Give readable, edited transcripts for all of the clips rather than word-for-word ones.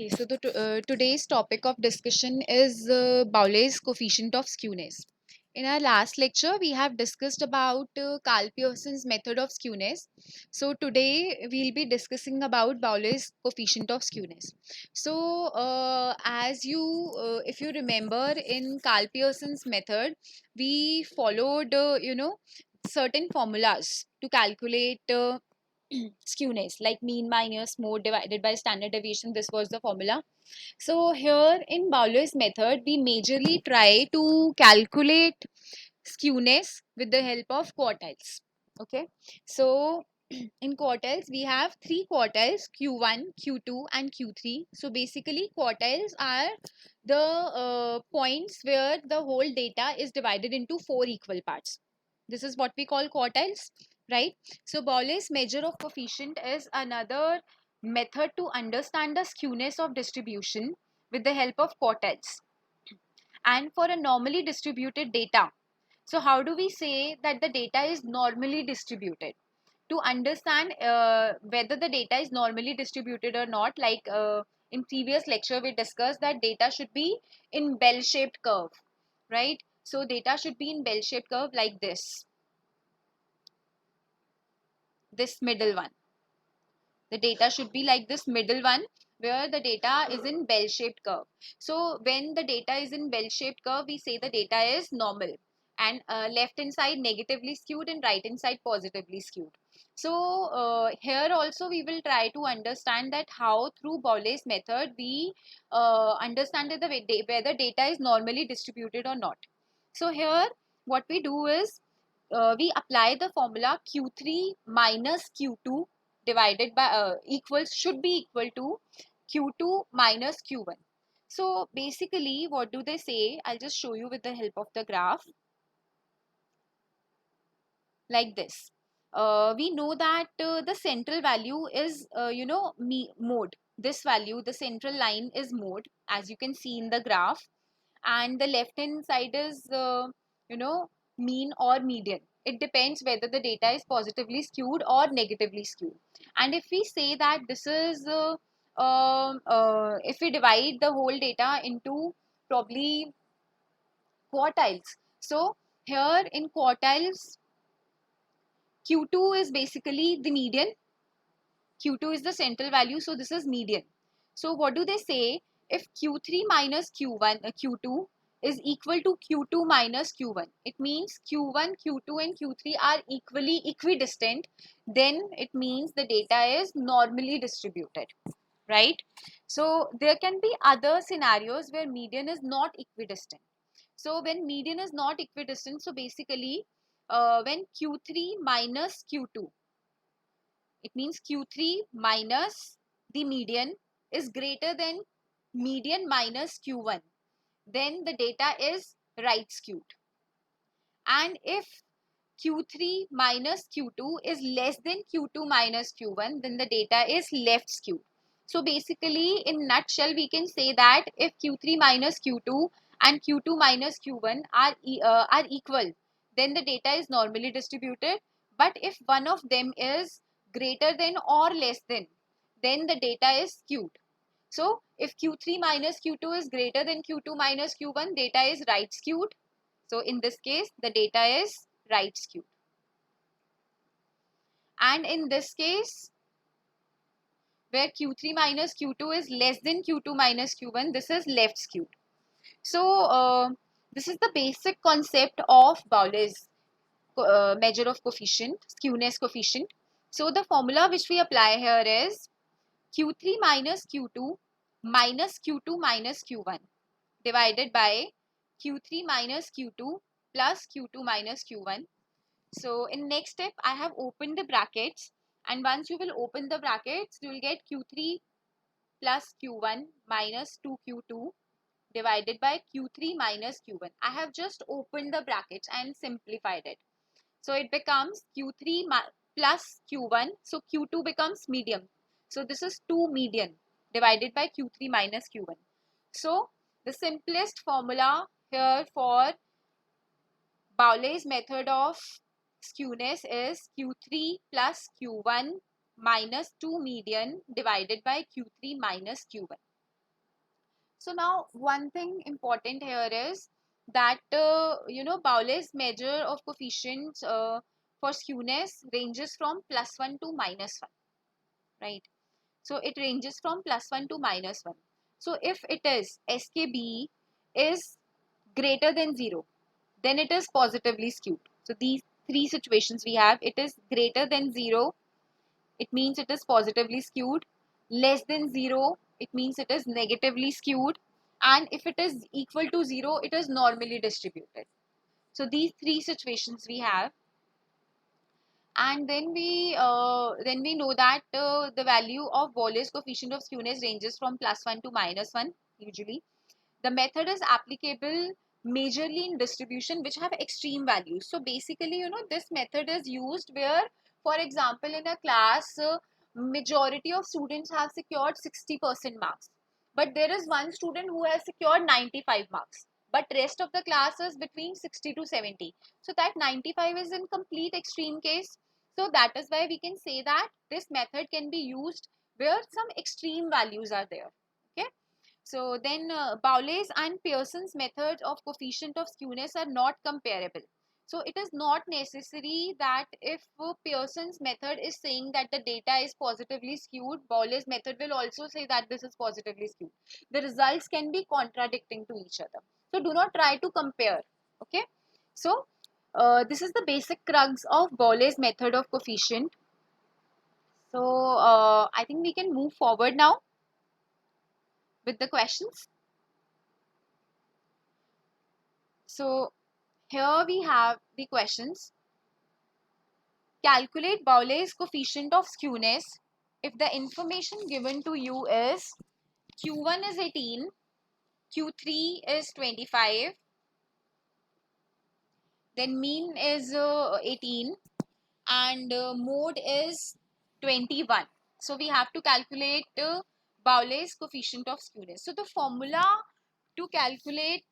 Okay, so today's topic of discussion is Bowley's coefficient of skewness. In our last lecture, we have discussed about Carl Pearson's method of skewness. So today we'll be discussing about Bowley's coefficient of skewness. So if you remember, in Carl Pearson's method, we followed certain formulas to calculate. Skewness, like mean minus mode divided by standard deviation. This was the formula. So here in Bowler's method, we majorly try to calculate skewness with the help of quartiles. Okay, so in quartiles we have three quartiles: q1, q2 and q3. So basically quartiles are the points where the whole data is divided into four equal parts. This is what we call quartiles, right? So Bowley's measure of coefficient is another method to understand the skewness of distribution with the help of quartiles. And for a normally distributed data, so how do we say that the data is normally distributed? To understand whether the data is normally distributed or not, like in previous lecture we discussed that data should be in bell-shaped curve, right? So data should be in bell-shaped curve like this middle one. The data should be like this middle one, where the data is in bell-shaped curve. So when the data is in bell-shaped curve, we say the data is normal, and left hand side negatively skewed and right hand side positively skewed. So here also we will try to understand that how through Bowley's method we understand that whether data is normally distributed or not. So here what we do is we apply the formula Q3 minus Q2 divided by should be equal to Q2 minus Q1. So basically what do they say? I'll just show you with the help of the graph like this. We know that the central value is mode. This value, the central line is mode, as you can see in the graph, and the left hand side is you know mean or median. It depends whether the data is positively skewed or negatively skewed. And if we say that this is if we divide the whole data into probably quartiles, so here in quartiles Q2 is basically the median, Q2 is the central value, so this is median. So what do they say? If Q3 minus Q2 is equal to Q2 minus Q1, it means Q1, Q2 and Q3 are equally equidistant, then it means the data is normally distributed, right? So there can be other scenarios where median is not equidistant. So when median is not equidistant, so basically when Q3 minus Q2, it means Q3 minus the median is greater than median minus Q1. Then the data is right skewed. And if Q3 minus Q2 is less than Q2 minus Q1, then the data is left skewed. So basically, in nutshell, we can say that if Q3 minus Q2 and Q2 minus Q1 are equal, then the data is normally distributed. But if one of them is greater than or less than, then the data is skewed. So if Q3 minus Q2 is greater than Q2 minus Q1, data is right skewed. So in this case, the data is right skewed. And in this case, where Q3 minus Q2 is less than Q2 minus Q1, this is left skewed. So this is the basic concept of Bowley's measure of coefficient, skewness coefficient. So the formula which we apply here is Q3 minus Q2 minus Q2 minus Q1 divided by Q3 minus Q2 plus Q2 minus Q1. So in next step, I have opened the brackets, and once you will open the brackets, you will get Q3 plus Q1 minus 2Q2 divided by Q3 minus Q1. I have just opened the brackets and simplified it. So it becomes Q3 plus Q1. So Q2 becomes medium. So this is 2 median divided by Q3 minus Q1. So the simplest formula here for Bowley's method of skewness is Q3 plus Q1 minus 2 median divided by Q3 minus Q1. So now one thing important here is that Bowley's measure of coefficients for skewness ranges from +1 to -1, right? So it ranges from +1 to -1. So if it is SKB is greater than 0, then it is positively skewed. So these three situations we have: it is greater than 0, it means it is positively skewed; less than 0, it means it is negatively skewed; and if it is equal to 0, it is normally distributed. So these three situations we have. And then we know that the value of Boller's coefficient of skewness ranges from +1 to -1 usually. The method is applicable majorly in distribution which have extreme values. So basically, this method is used where, for example, in a class, majority of students have secured 60% marks, but there is one student who has secured 95 marks, but rest of the class is between 60 to 70. So that 95 is in complete extreme case. So that is why we can say that this method can be used where some extreme values are there. Okay. So then Bowley's and Pearson's methods of coefficient of skewness are not comparable. So it is not necessary that if Pearson's method is saying that the data is positively skewed, Bowley's method will also say that this is positively skewed. The results can be contradicting to each other. So do not try to compare. Okay. So this is the basic crux of Bowley's method of coefficient. So I think we can move forward now with the questions. So here we have the questions. Calculate Bowley's coefficient of skewness if the information given to you is Q1 is 18, Q3 is 25, then mean is 18, and mode is 21. So we have to calculate Bowley's coefficient of skewness. So the formula to calculate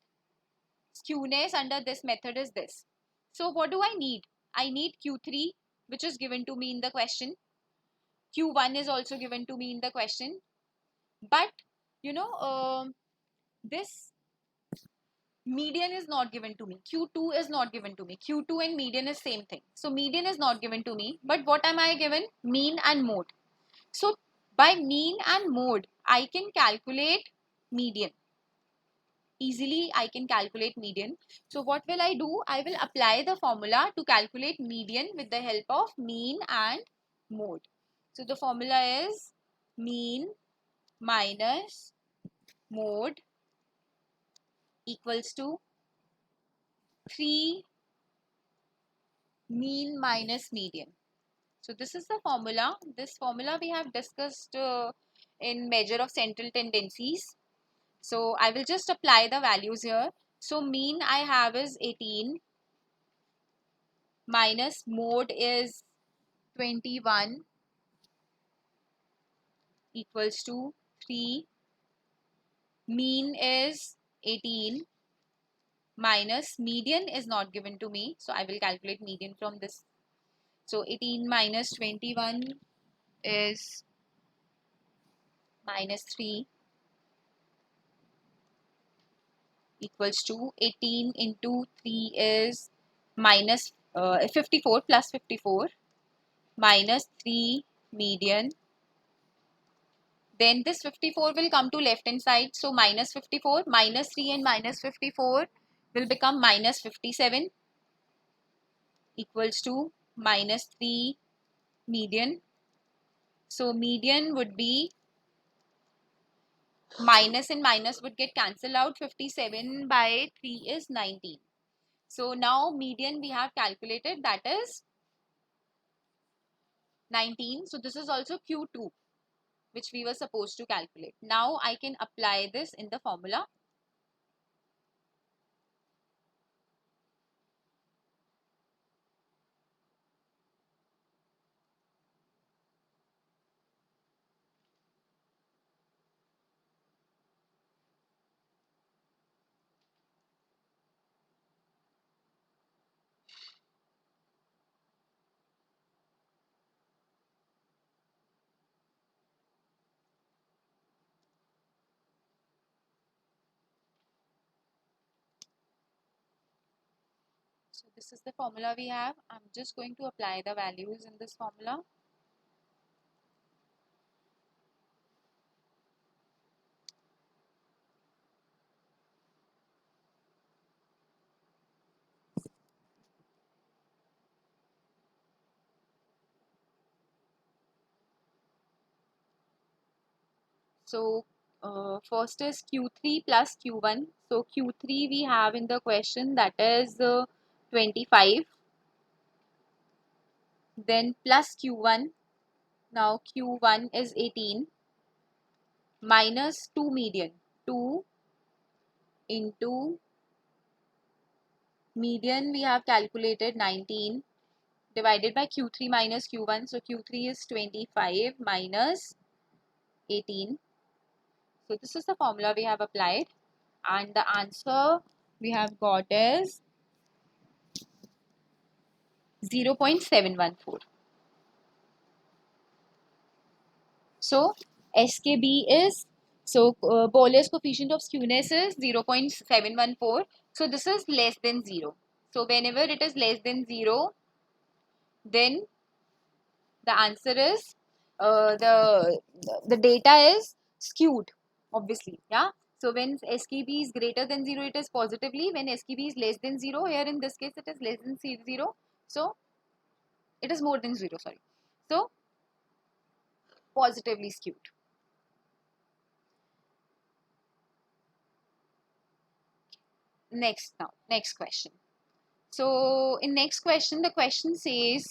skewness under this method is this. So what do I need? I need Q3, which is given to me in the question. Q1 is also given to me in the question. But, this median is not given to me. Q2 is not given to me. Q2 and median is same thing. So median is not given to me. But what am I given? Mean and mode. So by mean and mode, I can calculate median. Easily I can calculate median. So what will I do? I will apply the formula to calculate median with the help of mean and mode. So the formula is mean minus mode equals to 3 mean minus median. So this is the formula. This formula we have discussed in measure of central tendencies. So I will just apply the values here. So mean I have is 18 minus mode is 21 equals to 3. Mean is 18 minus median is not given to me. So I will calculate median from this. So 18 minus 21 is minus 3 equals to 18 into 3 is minus 54 plus 54 minus 3 median. Then this 54 will come to left hand side. So minus 54 minus 3 and minus 54 will become minus 57 equals to minus 3 median. So median would be minus and minus would get cancelled out. 57 by 3 is 19. So now median we have calculated, that is 19. So this is also Q2 which we were supposed to calculate. Now I can apply this in the formula. So this is the formula we have. I'm just going to apply the values in this formula. So first is Q3 plus Q1. So Q3 we have in the question, that is 25. Then plus Q1. Now Q1 is 18 minus 2 median. 2 into median we have calculated 19 divided by Q3 minus Q1. So Q3 is 25 minus 18. So this is the formula we have applied, and the answer we have got is 0.714. So SKB is, Boller's coefficient of skewness is 0.714. So this is less than 0. So whenever it is less than 0, then the answer is the data is skewed, obviously. Yeah. So when SKB is greater than 0, it is positively. When SKB is less than 0, here in this case it is less than 0. So it is more than 0, sorry. So positively skewed. Next question. So in next question, the question says,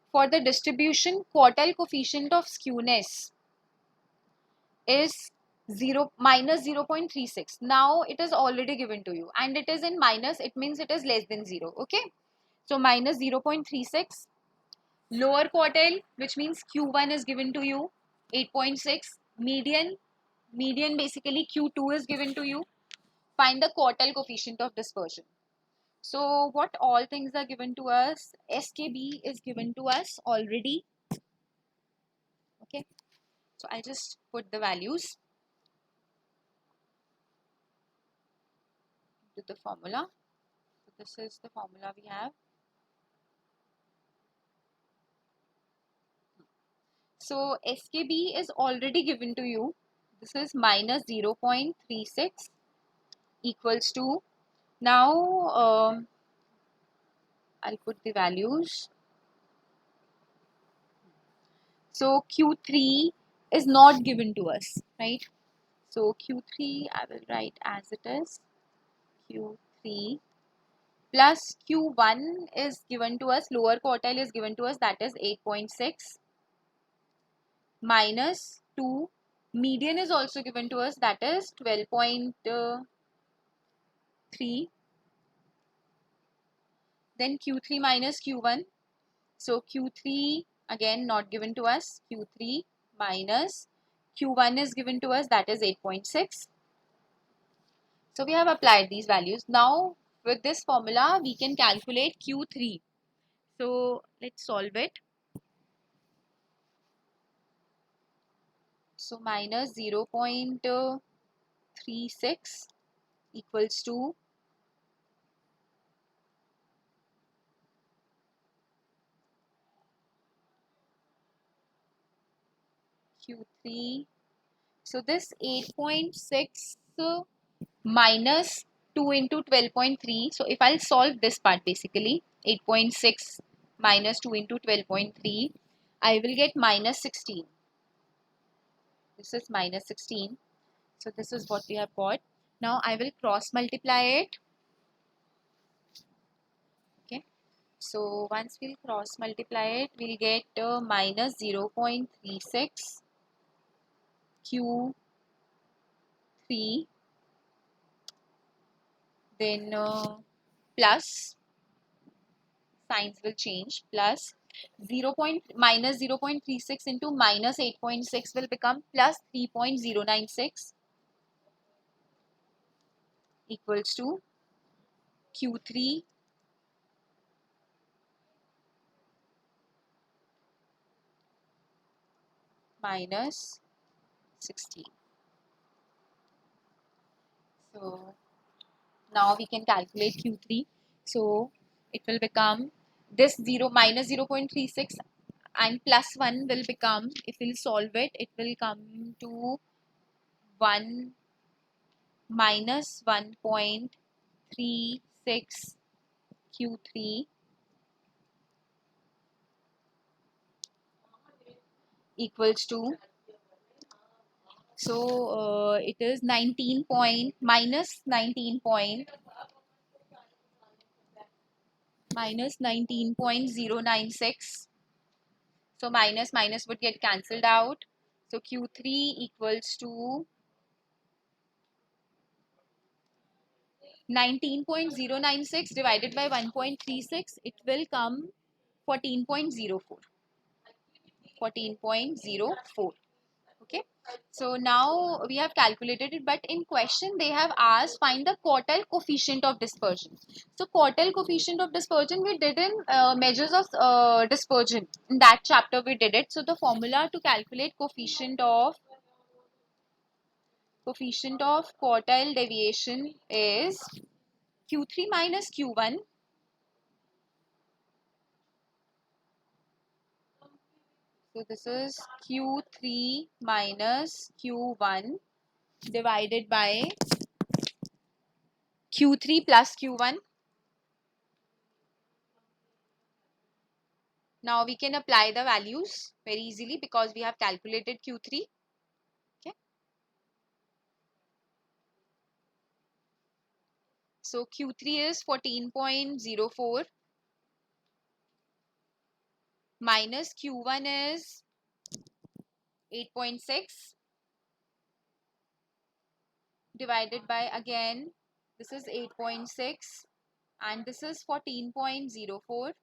for the distribution, quartile coefficient of skewness is 0 - 0.36. Now it is already given to you, and it is in minus, it means it is less than 0. Okay, so minus 0.36. Lower quartile, which means Q1 is given to you, 8.6. Median basically Q2 is given to you. Find the quartile coefficient of dispersion. So what all things are given to us? SKB is given to us already. Okay, so I'll just put the values to the formula. So this is the formula we have. So SKB is already given to you. This is minus 0.36 equals to, now I'll put the values. So Q3 is not given to us, right? So Q3 I will write as it is. Q3 plus Q1 is given to us, lower quartile is given to us, that is 8.6, minus 2, median is also given to us, that is 12.3, then Q3 minus Q1. So Q3 again not given to us, Q3 minus Q1 is given to us, that is 8.6. So we have applied these values. Now with this formula we can calculate Q3. So let's solve it. So minus 0.36 equals to Q3. So this 8.6 minus 2 into 12.3. So if I'll solve this part, basically 8.6 minus 2 into 12.3, I will get minus 16. This is minus 16. So this is what we have got. Now I will cross multiply it. Okay. So once we'll cross multiply it, we'll get minus 0.36 Q3, then plus, signs will change, plus 0.36 into minus 8.6 will become plus 3.096 equals to Q3 minus 16. So Now we can calculate Q3. So it will become this 0 minus 0.36 and plus 1 will become, if we'll solve it, it will come to 1 minus 1.36 Q3 equals to, so it is 19 point minus 19 point minus 19.096. So minus minus would get cancelled out. So Q3 equals to 19.096 divided by 1.36. It will come 14.04. 14.04. Okay, so now we have calculated it, but in question they have asked find the quartile coefficient of dispersion. So quartile coefficient of dispersion we did in measures of dispersion. In that chapter we did it. So the formula to calculate coefficient of quartile deviation is Q3 minus Q1 so this is Q3 minus Q1 divided by Q3 plus Q1. Now we can apply the values very easily because we have calculated Q3. Okay. So Q3 is 14.04 minus Q1 is 8.6 divided by, again this is 8.6 and this is 14.04.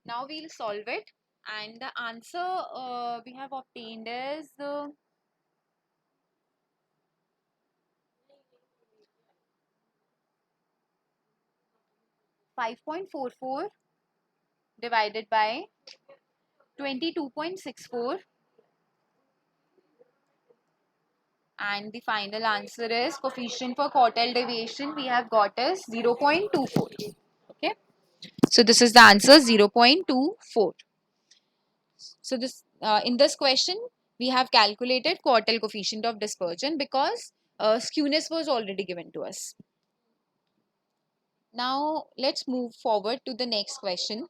Now we'll solve it and the answer we have obtained is 5.44 divided by 22.64 and the final answer is coefficient for quartile deviation we have got is 0.24. Okay, so this is the answer 0.24. So this in this question we have calculated quartile coefficient of dispersion because skewness was already given to us. Now let's move forward to the next question.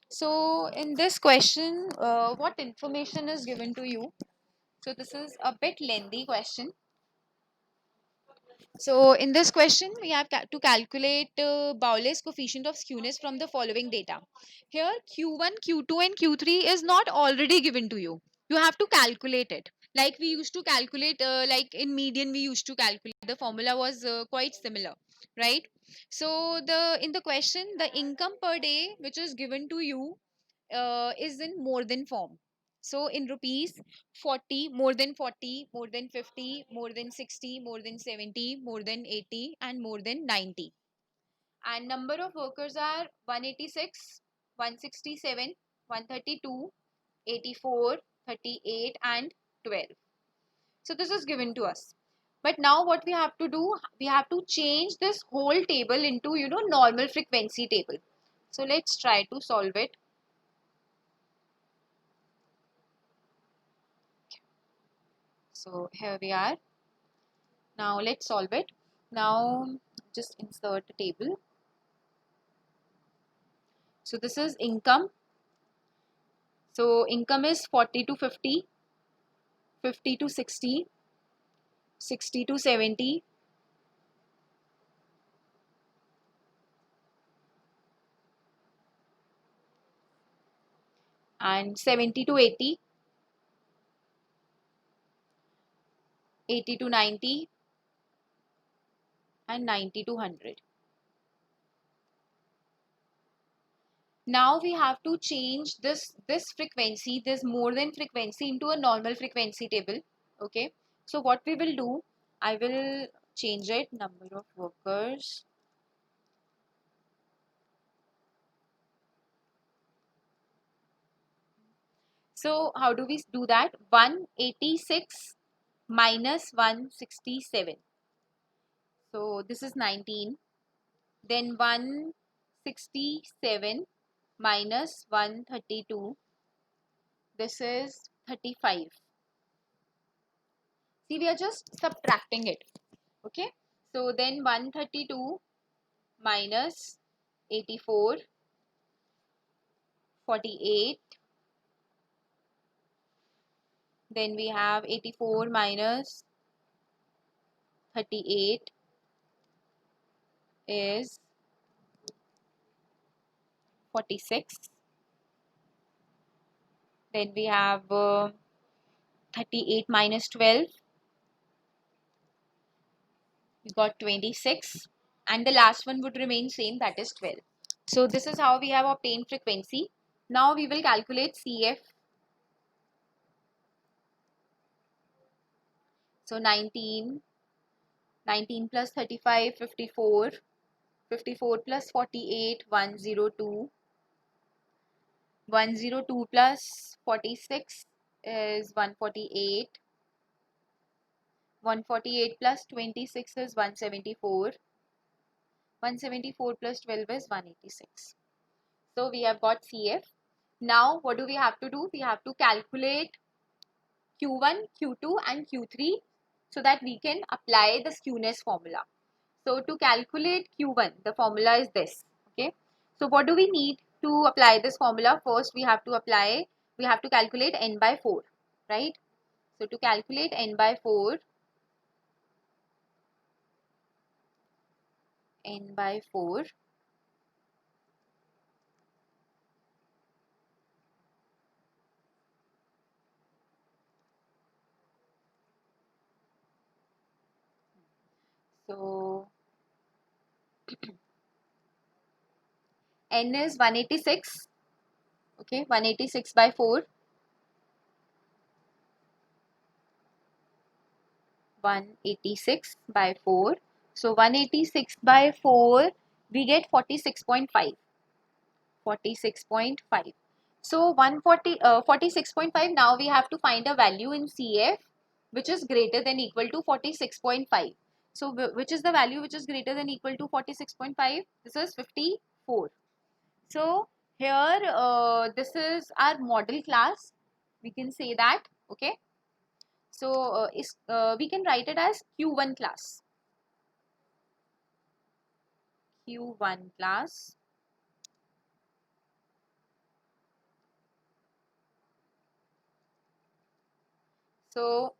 So in this question what information is given to you? So this is a bit lengthy question. So in this question, we have to calculate Bowley's coefficient of skewness from the following data. Here, Q1, Q2 and Q3 is not already given to you. You have to calculate it. Like we used to calculate, like in median, we used to calculate. The formula was quite similar, right? So in the question, the income per day which is given to you is in more than form. So in rupees, 40, more than 40, more than 50, more than 60, more than 70, more than 80 and more than 90. And number of workers are 186, 167, 132, 84, 38 and 12. So this is given to us. But now what we have to do, we have to change this whole table into, normal frequency table. So let's try to solve it. So here we are. Now let's solve it. Now just insert the table. So this is income. So income is 40 to 50, 50 to 60, 60 to 70, and 70 to 80, 80 to 90, and 90 to 100. Now we have to change this frequency, this more than frequency, into a normal frequency table. Okay. So what we will do, I will change it, number of workers. So how do we do that? 186 minus 167. So this is 19. Then 167 minus 132. This is 35. See, we are just subtracting it. Okay. So then 132 minus 84, 48. Then we have 84 minus 38 is 46. Then we have 38 minus 12. We got 26. And the last one would remain same, that is 12. So this is how we have obtained frequency. Now we will calculate CF. So 19 plus 35, 54. 54 plus 48, 102. 102 plus 46 is 148. 148 plus 26 is 174. 174 plus 12 is 186. So we have got CF. Now what do we have to do? We have to calculate Q1, Q2 and Q3 so that we can apply the skewness formula. So to calculate Q1, the formula is this. Okay. So what do we need to apply this formula? First we have to calculate n by 4, right? So to calculate n by 4, so n is 186. Okay, 186 by 4. 186 by 4. So 186 by 4, we get 46.5. 46.5. So 46.5. Now we have to find a value in CF which is greater than equal to 46.5. So which is the value which is greater than equal to 46.5? This is 54. So here this is our model class. We can say that. Okay. So we can write it as Q1 class. Q1 class. So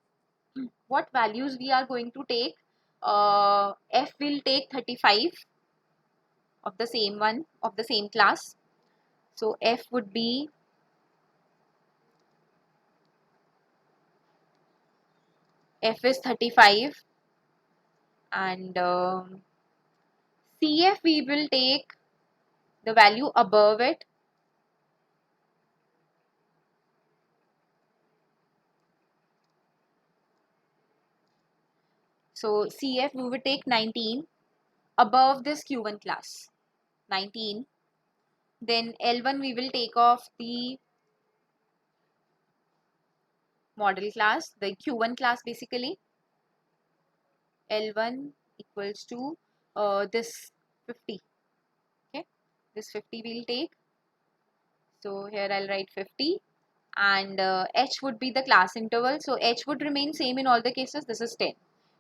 what values we are going to take? F will take 35 of the same one, of the same class. So F would be F is 35 and CF we will take the value above it. So CF we will take 19 above this Q1 class, 19. Then L1 we will take off the model class, the Q1 class basically. L1 equals to this 50. Okay, this 50 we'll take. So here I'll write 50 and H would be the class interval. So H would remain same in all the cases. This is 10.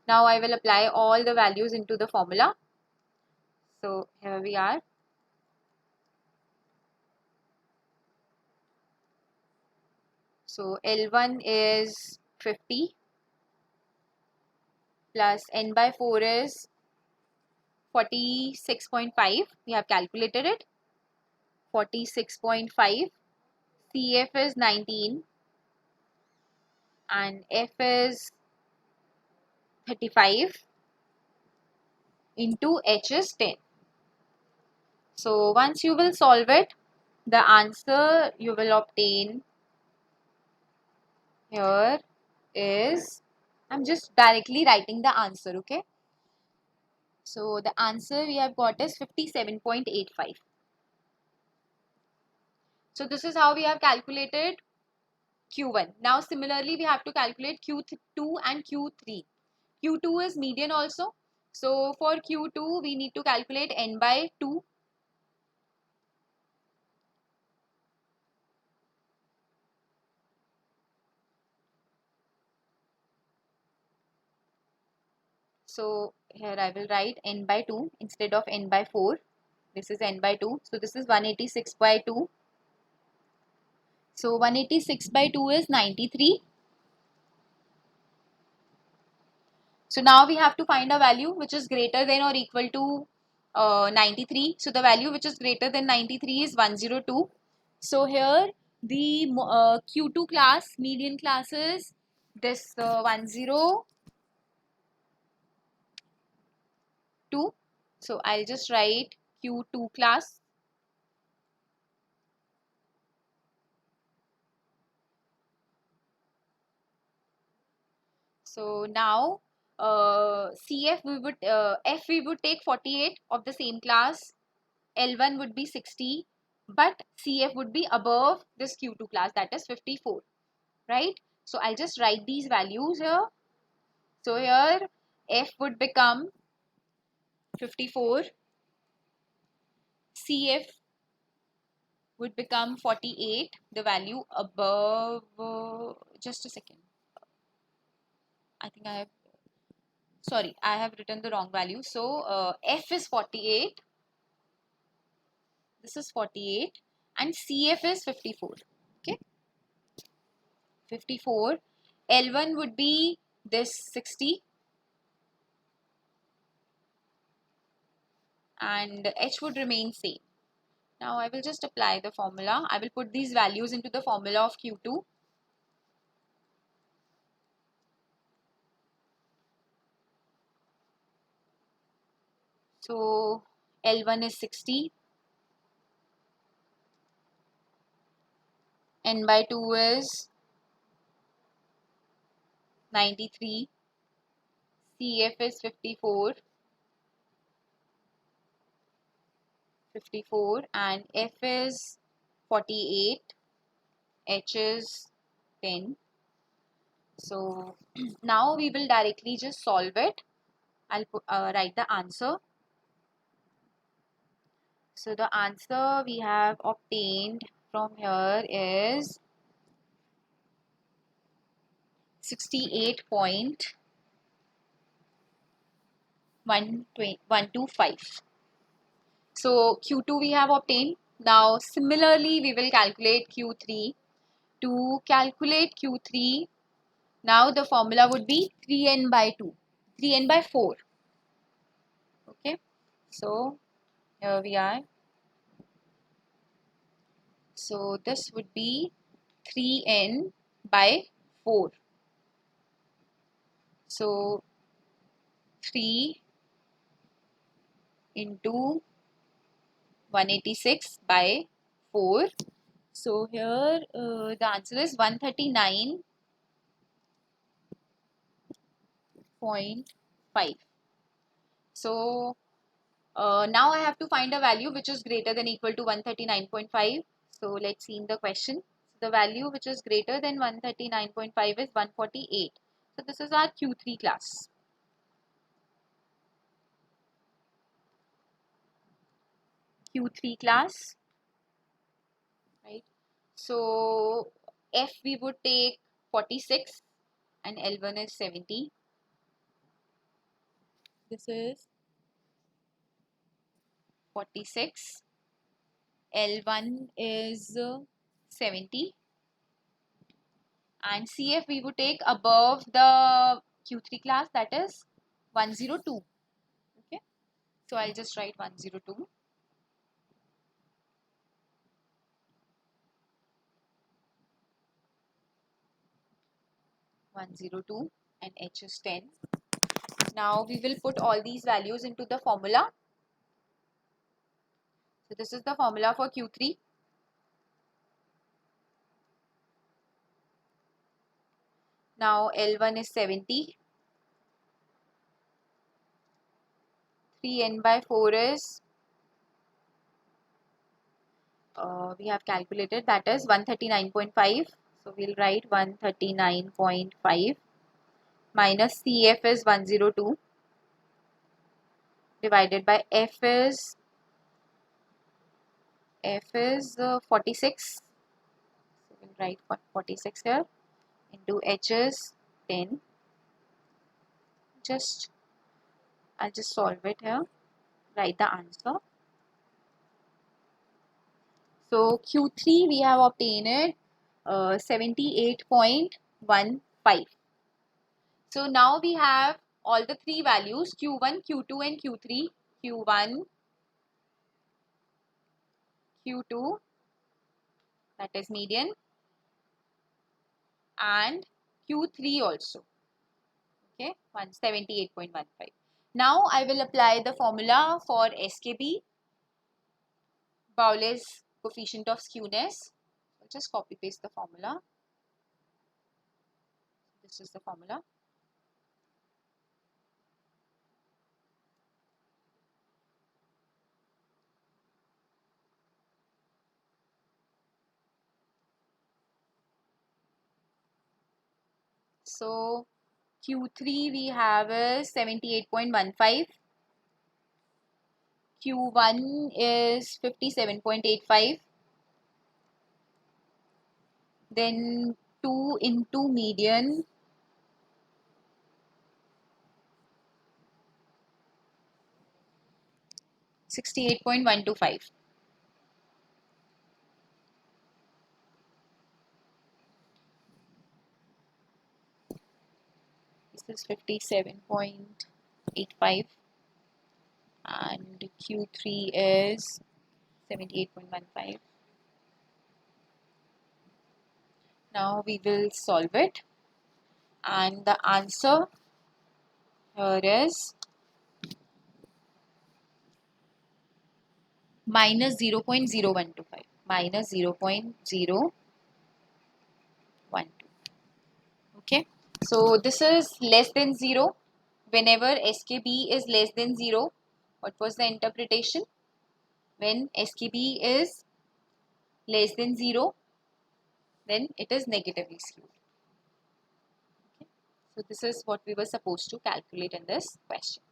Now I will apply all the values into the formula. So here we are. So L1 is 50 plus n by 4 is 46.5. We have calculated it. 46.5. CF is 19 and F is 35 into H is 10. So once you will solve it, the answer you will obtain here is, I'm just directly writing the answer, okay? So the answer we have got is 57.85. So this is how we have calculated Q1. Now similarly we have to calculate Q2 and Q3. Q2 is median also. So for Q2 we need to calculate n by 2. So here I will write n by 2 instead of n by 4. This is n by 2. So this is 186 by 2. So 186 by 2 is 93. So now we have to find a value which is greater than or equal to 93. So the value which is greater than 93 is 102. So here the Q2 class, median class is this 102. So I'll just write Q2 class. So now CF we would F we would take 48 of the same class. L1 would be 60, but CF would be above this Q2 class, that is 54, right? So I'll just write these values here. So here F would become 54, CF would become 48, the value above, just a second. I have written the wrong value. So F is 48, this is 48, and CF is 54, okay? 54. L1 would be this 60, and H would remain same. Now I will just apply the formula. I will put these values into the formula of Q2. So L1 is 60, N by 2 is 93, CF is 54, and F is 48, H is 10. So now we will directly just solve it. I'll write the answer. So the answer we have obtained from here is 68.125. So Q2 we have obtained. Now similarly we will calculate Q3. To calculate Q3, now the formula would be 3n by 2, 3n by 4. Okay, so here we are. So this would be 3n by 4. So 3 into 186 by 4. So here the answer is 139.5. So now I have to find a value which is greater than equal to 139.5. So let's see in the question. The value which is greater than 139.5 is 148. So this is our Q3 class. Q3 class, right? So F we would take 46 and L1 is 70. This is 46. L1 is 70. And CF we would take above the Q3 class, that is 102. Okay. So I'll just write 102. And H is 10. Now we will put all these values into the formula. So this is the formula for Q3. Now L1 is 70. 3n by 4 is, we have calculated, that is 139.5. So we'll write 139.5 minus CF is 102 divided by F is 46. So we'll write 46 here into H is 10. I'll just solve it here. Write the answer. So Q3 we have obtained 78.15. So now we have all the three values Q1, Q2 and Q3. Q1, Q2, that is median, and Q3 also. Okay, 178.15. Now I will apply the formula for SKB, Bowley's coefficient of skewness. I'll just copy paste the formula. This is the formula. So Q3 we have is 78.15. Q1 is 57.85. Then 2 into median, 68.125. This is 57.85 and Q3 is 78.15. Now we will solve it and the answer here is minus 0.0125. Minus 0.012. Okay. So this is less than 0. Whenever SKB is less than 0, what was the interpretation? When SKB is less than 0, then it is negatively skewed. Okay. So this is what we were supposed to calculate in this question.